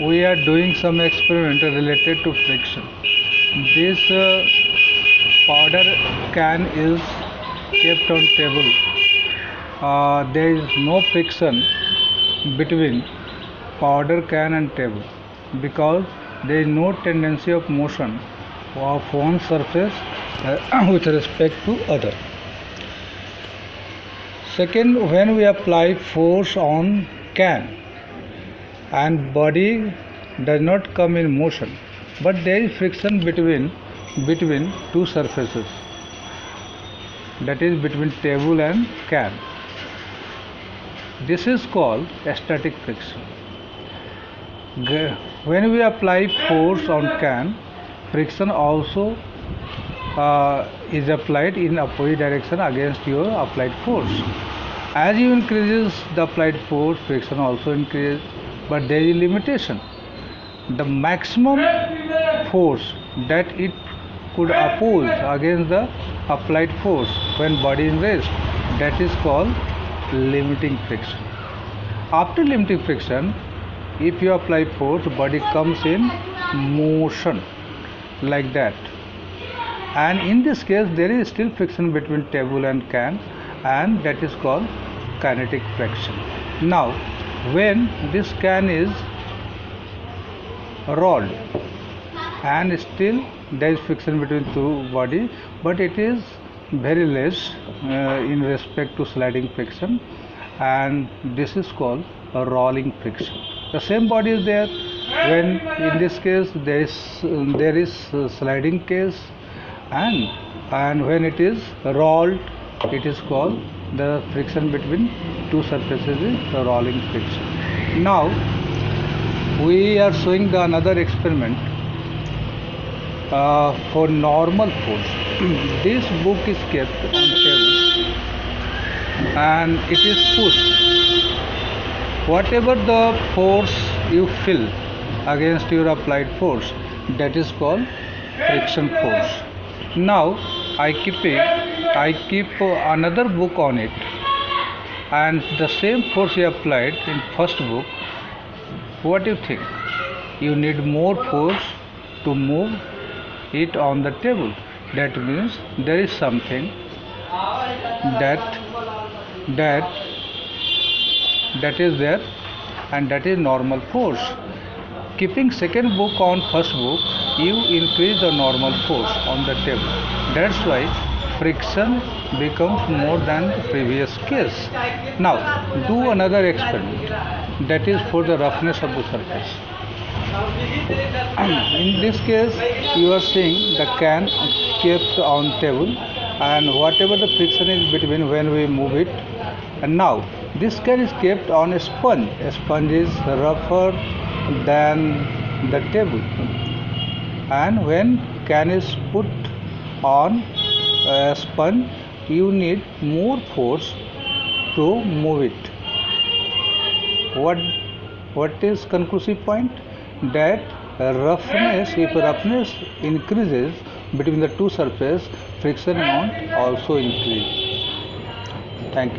we are doing some experiment related to friction. This powder can is kept on table. There is no friction between powder can and table because there is no tendency of motion of one surface with respect to other. Second, when we apply force on can and body does not come in motion, but there is friction between two surfaces, that is between table and can. This is called static friction. When we apply force on can, friction also is applied in opposite direction against your applied force. As you increases the applied force, friction also increases, but there is a limitation. The maximum force that it could oppose against the applied force when body is rest, that is called limiting friction. After limiting friction, if you apply force, body comes in motion like that, and in this case there is still friction between table and can, and that is called kinetic friction. Now when this can is rolled and still there is friction between two body, but it is very less in respect to sliding friction, and this is called a rolling friction. The same body is there when in this case there is sliding case, and when it is rolled, it is called the friction between two surfaces is the rolling friction. Now we are showing the another experiment for normal force. This book is kept on table and it is pushed. Whatever the force you feel against your applied force, that is called friction force. Now I keep another book on it, and the same force you applied in first book. What do you think? You need more force to move it on the table. That means there is something that is there, and that is normal force. Keeping second book on first book, you increase the normal force on the table. That's why friction becomes more than the previous case. Now do another experiment, that is for the roughness of the surface. In this case you are seeing the can kept on table, and whatever the friction is between when we move it, and now this can is kept on a sponge. A sponge is rougher than the table, and when can is put on a sponge, you need more force to move it. What is conclusive point? That roughness, if roughness increases between the two surfaces, friction amount also increase. Thank you.